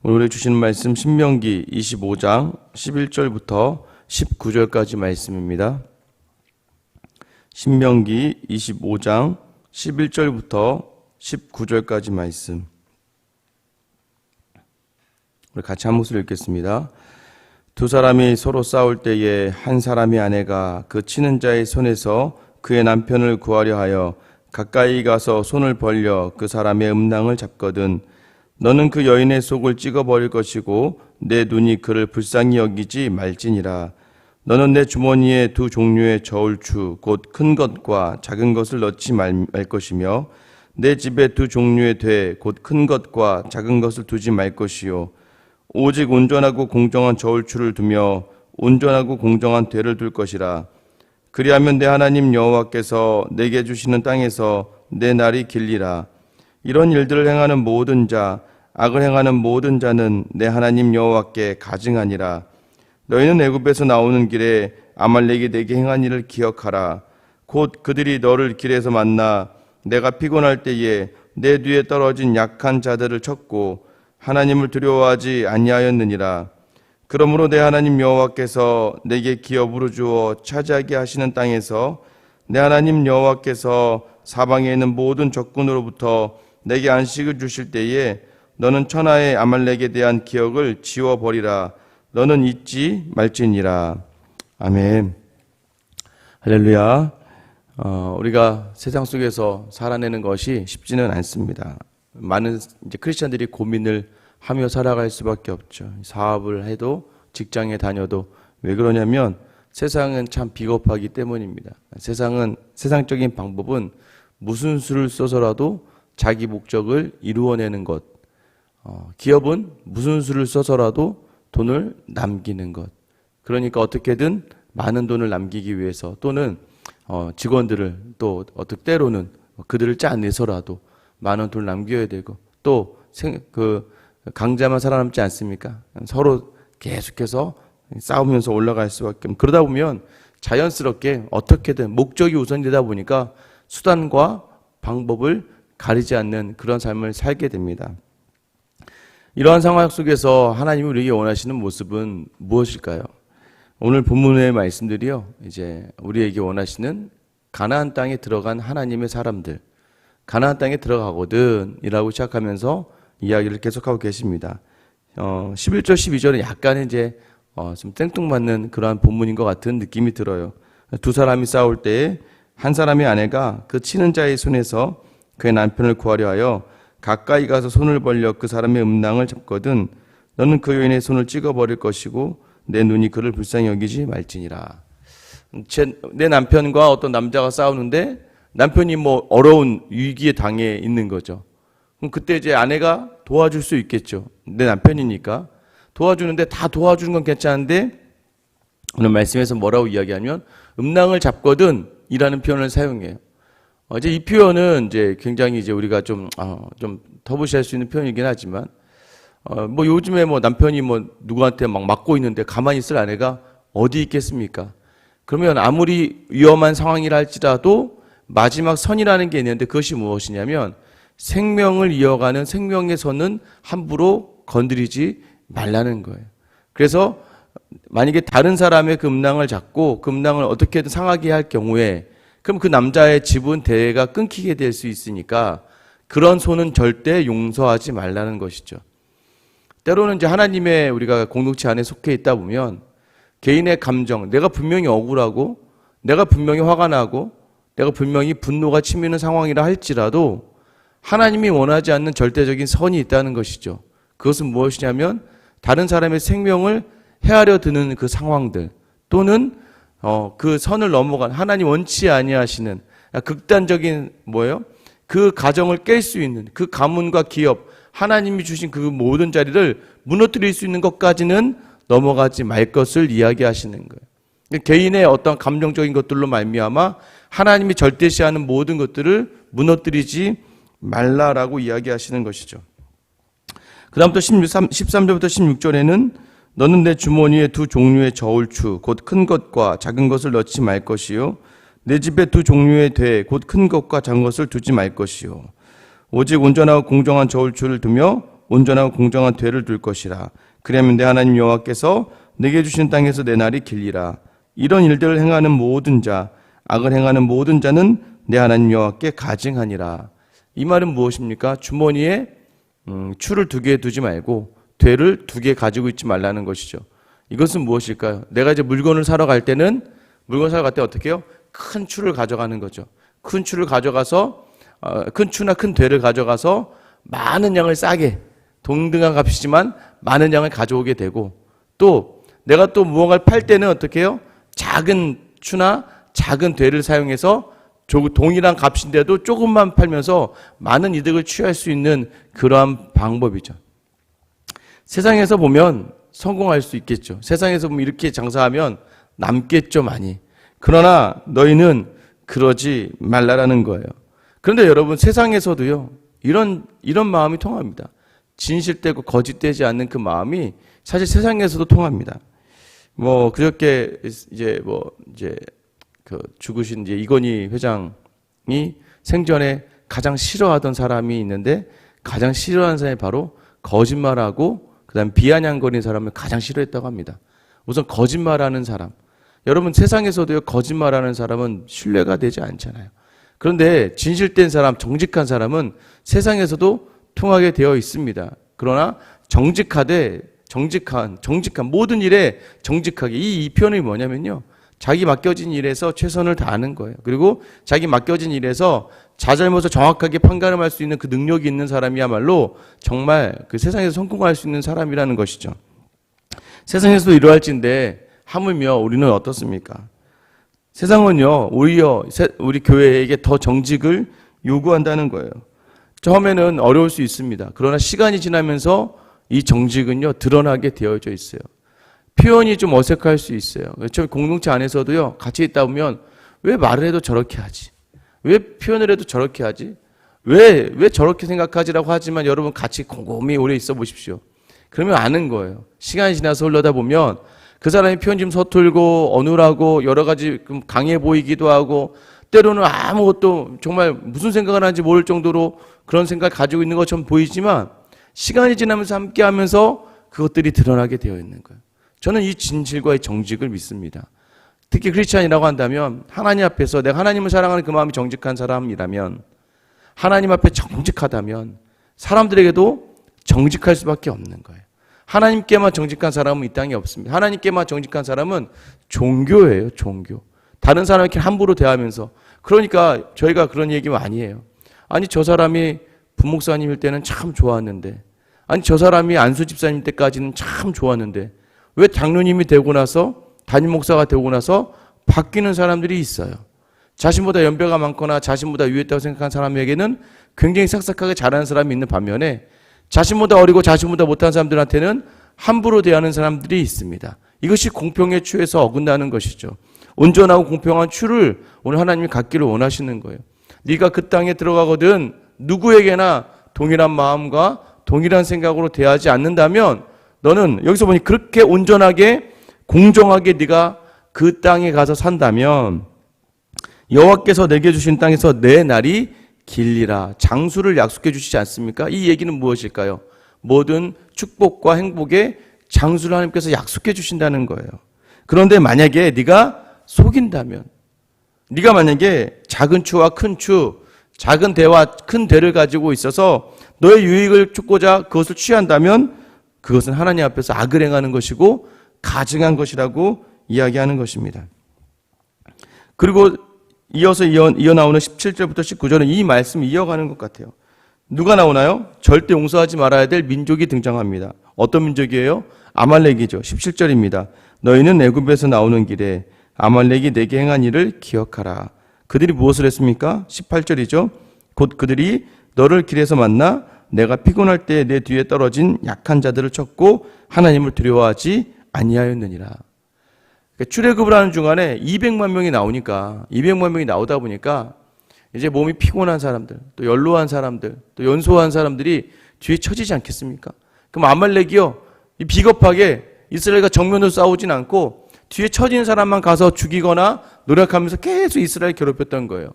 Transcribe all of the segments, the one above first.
오늘 주시는 말씀 신명기 25장 11절부터 19절까지 말씀입니다. 신명기 25장 11절부터 19절까지 말씀. 우리 같이 한 목소리 읽겠습니다. 두 사람이 서로 싸울 때에 한 사람의 아내가 그 치는 자의 손에서 그의 남편을 구하려 하여 가까이 가서 손을 벌려 그 사람의 음낭을 잡거든 너는 그 여인의 속을 찍어버릴 것이고 내 눈이 그를 불쌍히 여기지 말지니라. 너는 내 주머니에 두 종류의 저울추 곧 큰 것과 작은 것을 넣지 말 것이며 내 집에 두 종류의 돼 곧 큰 것과 작은 것을 두지 말 것이요 오직 온전하고 공정한 저울추를 두며 온전하고 공정한 되를 둘 것이라. 그리하면 내 하나님 여호와께서 내게 주시는 땅에서 내 날이 길리라. 이런 일들을 행하는 모든 자, 악을 행하는 모든 자는 내 하나님 여호와께 가증하니라. 너희는 애굽에서 나오는 길에 아말렉이 내게 행한 일을 기억하라. 곧 그들이 너를 길에서 만나 내가 피곤할 때에 내 뒤에 떨어진 약한 자들을 쳤고 하나님을 두려워하지 아니하였느니라. 그러므로 내 하나님 여호와께서 내게 기업 부르주어 차지하게 하시는 땅에서 내 하나님 여호와께서 사방에 있는 모든 적군으로부터 내게 안식을 주실 때에 너는 천하의 아말렉에 대한 기억을 지워버리라. 너는 잊지 말지니라. 아멘. 할렐루야. 우리가 세상 속에서 살아내는 것이 쉽지는 않습니다. 많은 이제 크리스찬들이 고민을 하며 살아갈 수밖에 없죠. 사업을 해도 직장에 다녀도 왜 그러냐면 세상은 참 비겁하기 때문입니다. 세상적인 방법은 무슨 수를 써서라도 자기 목적을 이루어내는 것. 기업은 무슨 수를 써서라도 돈을 남기는 것. 그러니까 어떻게든 많은 돈을 남기기 위해서 또는 직원들을 또 어떻게 때로는 그들을 짜내서라도 많은 돈을 남겨야 되고 또 강자만 살아남지 않습니까? 서로 계속해서 싸우면서 올라갈 수밖에 없는. 그러다 보면 자연스럽게 어떻게든 목적이 우선되다 보니까 수단과 방법을 가리지 않는 그런 삶을 살게 됩니다. 이러한 상황 속에서 하나님이 우리에게 원하시는 모습은 무엇일까요? 오늘 본문의 말씀들이요, 이제 우리에게 원하시는 가나안 땅에 들어간 하나님의 사람들, 가나안 땅에 들어가거든 이라고 시작하면서 이야기를 계속하고 계십니다. 11절, 12절은 약간 이제 좀 생뚱맞는 그러한 본문인 것 같은 느낌이 들어요. 두 사람이 싸울 때에 한 사람의 아내가 그 치는 자의 손에서 그의 남편을 구하려 하여 가까이 가서 손을 벌려 그 사람의 음낭을 잡거든 너는 그 여인의 손을 찍어버릴 것이고 내 눈이 그를 불쌍히 여기지 말지니라. 내 남편과 어떤 남자가 싸우는데 남편이 어려운 위기에 당해 있는 거죠. 그럼 그때 이제 아내가 도와줄 수 있겠죠. 내 남편이니까. 도와주는데 다 도와주는 건 괜찮은데 오늘 말씀에서 뭐라고 이야기하면 음낭을 잡거든 이라는 표현을 사용해요. 이제 이 표현은 이제 굉장히 이제 우리가 좀 터부시할 수 있는 표현이긴 하지만, 요즘에 남편이 누구한테 막 맞고 있는데 가만히 있을 아내가 어디 있겠습니까? 그러면 아무리 위험한 상황이라 할지라도 마지막 선이라는 게 있는데 그것이 무엇이냐면 생명을 이어가는 생명의 선은 함부로 건드리지 말라는 거예요. 그래서 만약에 다른 사람의 그 음낭을 잡고 그 음낭을 어떻게든 상하게 할 경우에 그럼 그 남자의 지분 대회가 끊기게 될 수 있으니까 그런 손은 절대 용서하지 말라는 것이죠. 때로는 이제 하나님의 우리가 공동체 안에 속해 있다 보면 개인의 감정, 내가 분명히 억울하고 내가 분명히 화가 나고 내가 분명히 분노가 치미는 상황이라 할지라도 하나님이 원하지 않는 절대적인 선이 있다는 것이죠. 그것은 무엇이냐면 다른 사람의 생명을 헤아려 드는 그 상황들 또는 그 선을 넘어간 하나님 원치 아니하시는 극단적인 그 가정을 깰 수 있는 그 가문과 기업 하나님이 주신 그 모든 자리를 무너뜨릴 수 있는 것까지는 넘어가지 말 것을 이야기하시는 거예요. 개인의 어떤 감정적인 것들로 말미암아 하나님이 절대시하는 모든 것들을 무너뜨리지 말라라고 이야기하시는 것이죠. 그 다음부터 13절부터 16절에는 너는 내 주머니에 두 종류의 저울추 곧 큰 것과 작은 것을 넣지 말 것이요 내 집에 두 종류의 돼 곧 큰 것과 작은 것을 두지 말 것이요 오직 온전하고 공정한 저울추를 두며 온전하고 공정한 되를 둘 것이라. 그러면 내 하나님 여호와께서 내게 주신 땅에서 내 날이 길리라. 이런 일들을 행하는 모든 자, 악을 행하는 모든 자는 내 하나님 여호와께 가증하니라. 이 말은 무엇입니까? 주머니에 추를 2개 두지 말고 되를 2개 가지고 있지 말라는 것이죠. 이것은 무엇일까요? 내가 이제 물건을 사러 갈 때 어떻게 해요? 큰 추를 가져가는 거죠. 큰 추를 가져가서 큰 추나 큰 되를 가져가서 많은 양을 싸게, 동등한 값이지만 많은 양을 가져오게 되고, 또 내가 또 무언가를 팔 때는 어떻게 해요? 작은 추나 작은 되를 사용해서 동일한 값인데도 조금만 팔면서 많은 이득을 취할 수 있는 그러한 방법이죠. 세상에서 보면 성공할 수 있겠죠. 세상에서 보면 이렇게 장사하면 남겠죠, 많이. 그러나 너희는 그러지 말라라는 거예요. 그런데 여러분, 세상에서도요, 이런 마음이 통합니다. 진실되고 거짓되지 않는 그 마음이 사실 세상에서도 통합니다. 그저께 죽으신 이건희 회장이 생전에 가장 싫어하던 사람이 있는데, 가장 싫어하는 사람이 바로 거짓말하고 그다음에 비아냥거리는 사람을 가장 싫어했다고 합니다. 우선 거짓말하는 사람. 여러분, 세상에서도요, 거짓말하는 사람은 신뢰가 되지 않잖아요. 그런데 진실된 사람, 정직한 사람은 세상에서도 통하게 되어 있습니다. 그러나 정직한 모든 일에 정직하게, 이 표현이 뭐냐면요, 자기 맡겨진 일에서 최선을 다하는 거예요. 그리고 자기 맡겨진 일에서 자잘못을 정확하게 판가름할 수 있는 그 능력이 있는 사람이야말로 정말 그 세상에서 성공할 수 있는 사람이라는 것이죠. 세상에서도 이러할진데 하물며 우리는 어떻습니까? 세상은요, 오히려 우리 교회에게 더 정직을 요구한다는 거예요. 처음에는 어려울 수 있습니다. 그러나 시간이 지나면서 이 정직은요, 드러나게 되어져 있어요. 표현이 좀 어색할 수 있어요. 공동체 안에서도요, 같이 있다 보면 왜 말을 해도 저렇게 하지? 왜 표현을 해도 저렇게 하지? 왜 저렇게 생각하지라고 하지만 여러분 같이 곰곰이 오래 있어 보십시오. 그러면 아는 거예요. 시간이 지나서 흘러다 보면 그 사람이 표현 좀 서툴고 어눌하고 여러 가지 강해 보이기도 하고, 때로는 아무것도 정말 무슨 생각을 하는지 모를 정도로 그런 생각을 가지고 있는 것처럼 보이지만 시간이 지나면서 함께 하면서 그것들이 드러나게 되어 있는 거예요. 저는 이 진실과 이 정직을 믿습니다. 특히 크리스찬이라고 한다면 하나님 앞에서 내가 하나님을 사랑하는 그 마음이 정직한 사람이라면, 하나님 앞에 정직하다면 사람들에게도 정직할 수밖에 없는 거예요. 하나님께만 정직한 사람은 이 땅에 없습니다. 하나님께만 정직한 사람은 종교예요, 종교. 다른 사람에게 함부로 대하면서. 그러니까 저희가 그런 얘기 많이 해요. 아니, 저 사람이 부목사님일 때는 참 좋았는데, 아니, 저 사람이 안수 집사님 때까지는 참 좋았는데 왜 장로님이 되고 나서, 담임 목사가 되고 나서 바뀌는 사람들이 있어요. 자신보다 연배가 많거나 자신보다 위했다고 생각한 사람에게는 굉장히 싹싹하게 잘하는 사람이 있는 반면에 자신보다 어리고 자신보다 못한 사람들한테는 함부로 대하는 사람들이 있습니다. 이것이 공평의 추에서 어긋나는 것이죠. 온전하고 공평한 추를 오늘 하나님이 갖기를 원하시는 거예요. 네가 그 땅에 들어가거든 누구에게나 동일한 마음과 동일한 생각으로 대하지 않는다면, 너는 여기서 보니 그렇게 온전하게 공정하게 네가 그 땅에 가서 산다면 여호와께서 내게 주신 땅에서 내 날이 길리라. 장수를 약속해 주시지 않습니까? 이 얘기는 무엇일까요? 모든 축복과 행복의 장수를 하나님께서 약속해 주신다는 거예요. 그런데 만약에 네가 속인다면, 네가 만약에 작은 추와 큰 추, 작은 대와 큰 대를 가지고 있어서 너의 유익을 쫓고자 그것을 취한다면 그것은 하나님 앞에서 악을 행하는 것이고 가증한 것이라고 이야기하는 것입니다. 그리고 이어서 이어나오는 17절부터 19절은 이 말씀을 이어가는 것 같아요. 누가 나오나요? 절대 용서하지 말아야 될 민족이 등장합니다. 어떤 민족이에요? 아말렉이죠. 17절입니다. 너희는 애굽에서 나오는 길에 아말렉이 내게 행한 일을 기억하라. 그들이 무엇을 했습니까? 18절이죠. 곧 그들이 너를 길에서 만나 내가 피곤할 때 내 뒤에 떨어진 약한 자들을 쳤고 하나님을 두려워하지 아니하였느니라. 그러니까 출애굽을 하는 중간에 200만 명이 나오니까, 200만 명이 나오다 보니까 이제 몸이 피곤한 사람들, 또 연로한 사람들, 또 연소한 사람들이 뒤에 처지지 않겠습니까? 그럼 아말렉이요, 비겁하게 이스라엘과 정면으로 싸우진 않고 뒤에 처진 사람만 가서 죽이거나 노력하면서 계속 이스라엘 괴롭혔던 거예요.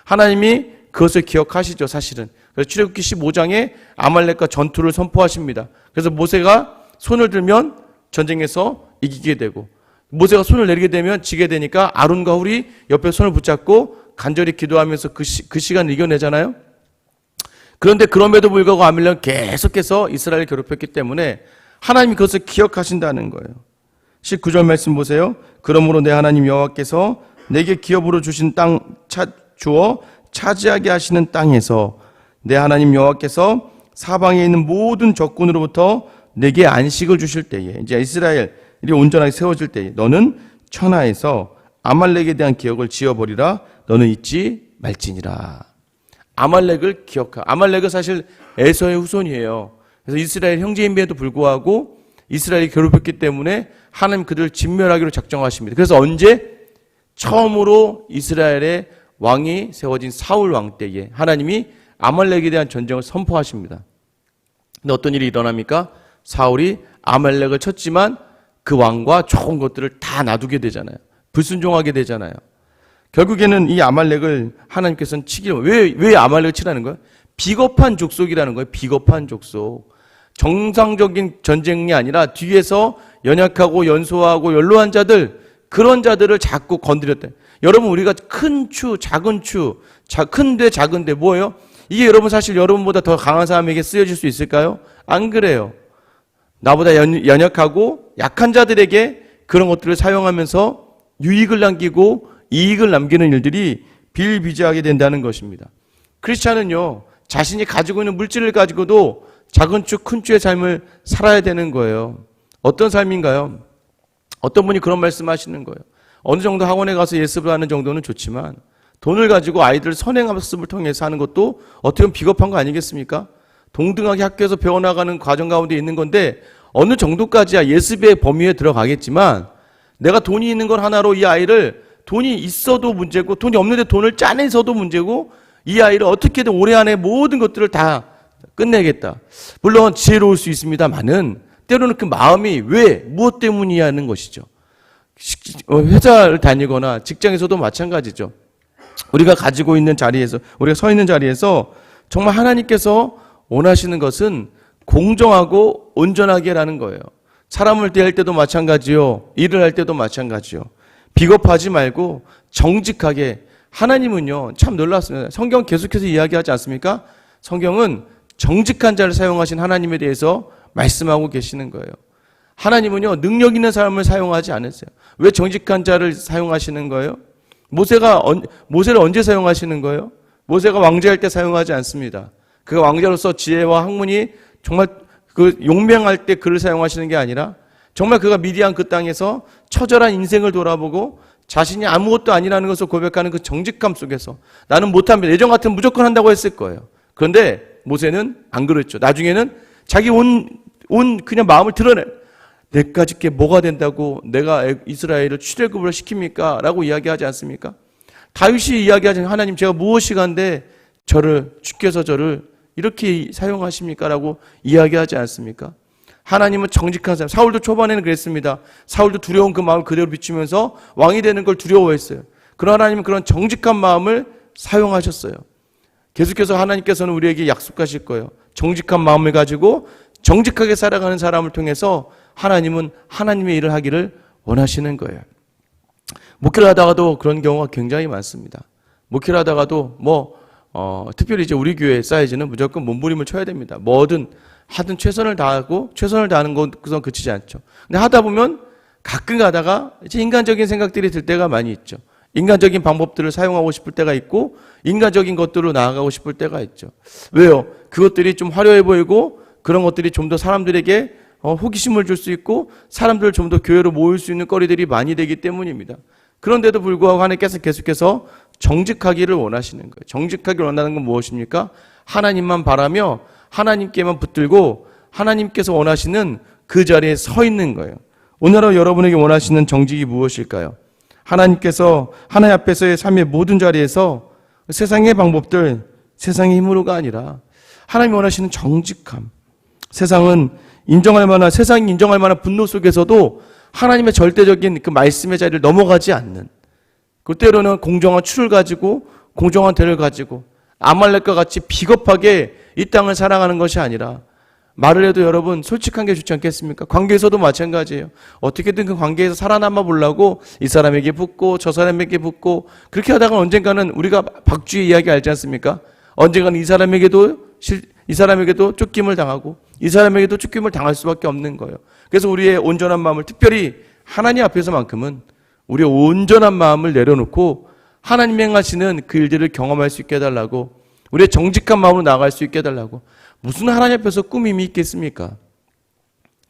하나님이 그것을 기억하시죠, 사실은. 그래서 출애굽기 15장에 아말렉과 전투를 선포하십니다. 그래서 모세가 손을 들면 전쟁에서 이기게 되고, 모세가 손을 내리게 되면 지게 되니까 아론과 훌이 옆에 손을 붙잡고 간절히 기도하면서 그 시간을 이겨내잖아요. 그런데 그럼에도 불구하고 아말렉은 계속해서 이스라엘을 괴롭혔기 때문에 하나님이 그것을 기억하신다는 거예요. 19절 말씀 보세요. 그러므로 내 하나님 여호와께서 내게 기업으로 주신 땅 주어 차지하게 하시는 땅에서 내 하나님 여호와께서 사방에 있는 모든 적군으로부터 내게 안식을 주실 때에, 이제 이스라엘이 온전하게 세워질 때에 너는 천하에서 아말렉에 대한 기억을 지어버리라. 너는 잊지 말지니라. 아말렉을 아말렉은 사실 에서의 후손이에요. 그래서 이스라엘 형제임에도 불구하고 이스라엘이 괴롭혔기 때문에 하나님 그들을 진멸하기로 작정하십니다. 그래서 언제? 처음으로 이스라엘의 왕이 세워진 사울 왕 때에 하나님이 아말렉에 대한 전쟁을 선포하십니다. 근데 어떤 일이 일어납니까? 사울이 아말렉을 쳤지만 그 왕과 좋은 것들을 다 놔두게 되잖아요. 불순종하게 되잖아요. 결국에는 이 아말렉을 하나님께서는 왜 아말렉을 치라는 거예요? 비겁한 족속이라는 거예요. 비겁한 족속. 정상적인 전쟁이 아니라 뒤에서 연약하고 연소하고 연로한 자들, 그런 자들을 자꾸 건드렸다. 여러분, 우리가 큰 추, 작은 추, 큰데 작은데 뭐예요? 이게 여러분 사실 여러분보다 더 강한 사람에게 쓰여질 수 있을까요? 안 그래요. 나보다 연약하고 약한 자들에게 그런 것들을 사용하면서 유익을 남기고 이익을 남기는 일들이 비일비재하게 된다는 것입니다. 크리스찬은요, 자신이 가지고 있는 물질을 가지고도 작은 추, 큰 추의 삶을 살아야 되는 거예요. 어떤 삶인가요? 어떤 분이 그런 말씀하시는 거예요. 어느 정도 학원에 가서 예습을 하는 정도는 좋지만 돈을 가지고 아이들 선행학습을 통해서 하는 것도 어떻게 보면 비겁한 거 아니겠습니까? 동등하게 학교에서 배워나가는 과정 가운데 있는 건데 어느 정도까지야 예습의 범위에 들어가겠지만 내가 돈이 있는 걸 하나로 이 아이를, 돈이 있어도 문제고 돈이 없는데 돈을 짜내서도 문제고, 이 아이를 어떻게든 올해 안에 모든 것들을 다 끝내겠다. 물론 지혜로울 수 있습니다만은 때로는 그 마음이 무엇 때문이야 하는 것이죠. 회사를 다니거나 직장에서도 마찬가지죠. 우리가 가지고 있는 자리에서, 우리가 서 있는 자리에서 정말 하나님께서 원하시는 것은 공정하고 온전하게라는 거예요. 사람을 대할 때도 마찬가지요. 일을 할 때도 마찬가지요. 비겁하지 말고 정직하게. 하나님은요, 참 놀랐습니다. 성경 계속해서 이야기하지 않습니까? 성경은 정직한 자를 사용하신 하나님에 대해서 말씀하고 계시는 거예요. 하나님은요, 능력 있는 사람을 사용하지 않으세요. 왜 정직한 자를 사용하시는 거예요? 모세를 언제 사용하시는 거예요? 모세가 왕자할 때 사용하지 않습니다. 그가 왕자로서 지혜와 학문이 정말 그 용맹할 때 그를 사용하시는 게 아니라 정말 그가 미디안 그 땅에서 처절한 인생을 돌아보고 자신이 아무것도 아니라는 것을 고백하는 그 정직함 속에서 나는 못합니다. 예전 같으면 무조건 한다고 했을 거예요. 그런데 모세는 안 그랬죠. 나중에는 자기 그냥 마음을 드러내. 내까지 게 뭐가 된다고 내가 이스라엘을 출애굽을 시킵니까? 라고 이야기하지 않습니까? 다윗이 이야기하지, 하나님 제가 무엇이 간데 주께서 저를 이렇게 사용하십니까? 라고 이야기하지 않습니까? 하나님은 정직한 사람. 사울도 초반에는 그랬습니다. 사울도 두려운 그 마음을 그대로 비추면서 왕이 되는 걸 두려워했어요. 그러나 하나님은 그런 정직한 마음을 사용하셨어요. 계속해서 하나님께서는 우리에게 약속하실 거예요. 정직한 마음을 가지고 정직하게 살아가는 사람을 통해서 하나님은 하나님의 일을 하기를 원하시는 거예요. 목회를 하다가도 그런 경우가 굉장히 많습니다. 목회를 하다가도 특별히 이제 우리 교회 사이즈는 무조건 몸부림을 쳐야 됩니다. 뭐든 하든 최선을 다하고 최선을 다하는 것은 그치지 않죠. 근데 하다 보면 가끔 가다가 이제 인간적인 생각들이 들 때가 많이 있죠. 인간적인 방법들을 사용하고 싶을 때가 있고 인간적인 것들로 나아가고 싶을 때가 있죠. 왜요? 그것들이 좀 화려해 보이고 그런 것들이 좀 더 사람들에게 호기심을 줄 수 있고 사람들을 좀 더 교회로 모일 수 있는 거리들이 많이 되기 때문입니다. 그런데도 불구하고 하나님께서 계속해서 정직하기를 원하시는 거예요. 정직하기를 원하는 건 무엇입니까? 하나님만 바라며 하나님께만 붙들고 하나님께서 원하시는 그 자리에 서 있는 거예요. 오늘 하루 여러분에게 원하시는 정직이 무엇일까요? 하나님께서 하나님 앞에서의 삶의 모든 자리에서 세상의 방법들, 세상의 힘으로가 아니라 하나님이 원하시는 정직함. 세상이 인정할 만한 분노 속에서도 하나님의 절대적인 그 말씀의 자리를 넘어가지 않는, 그때로는 공정한 추를 가지고 공정한 대를 가지고 아말렉과 같이 비겁하게 이 땅을 사랑하는 것이 아니라 말을 해도 여러분 솔직한 게 좋지 않겠습니까? 관계에서도 마찬가지예요. 어떻게든 그 관계에서 살아남아 보려고 이 사람에게 붙고 저 사람에게 붙고 그렇게 하다가 언젠가는 우리가 박쥐의 이야기 알지 않습니까? 언젠가는 이 사람에게도 쫓김을 당하고 이 사람에게도 쫓김을 당할 수밖에 없는 거예요. 그래서 우리의 온전한 마음을 특별히 하나님 앞에서만큼은 우리의 온전한 마음을 내려놓고 하나님 행하시는 그 일들을 경험할 수 있게 해달라고, 우리의 정직한 마음으로 나아갈 수 있게 해달라고. 무슨 하나님 앞에서 꾸밈이 있겠습니까?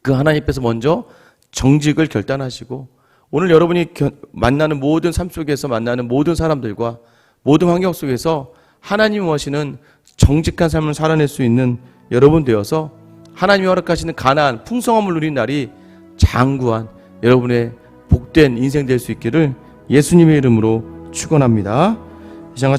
그 하나님 앞에서 먼저 정직을 결단하시고 오늘 여러분이 만나는 모든 삶 속에서 만나는 모든 사람들과 모든 환경 속에서 하나님이 원하시는 정직한 삶을 살아낼 수 있는 여러분 되어서 하나님이 허락하시는 가나안 풍성함을 누린 날이 장구한 여러분의 복된 인생 될 수 있기를 예수님의 이름으로 축원합니다. 이 시간 같이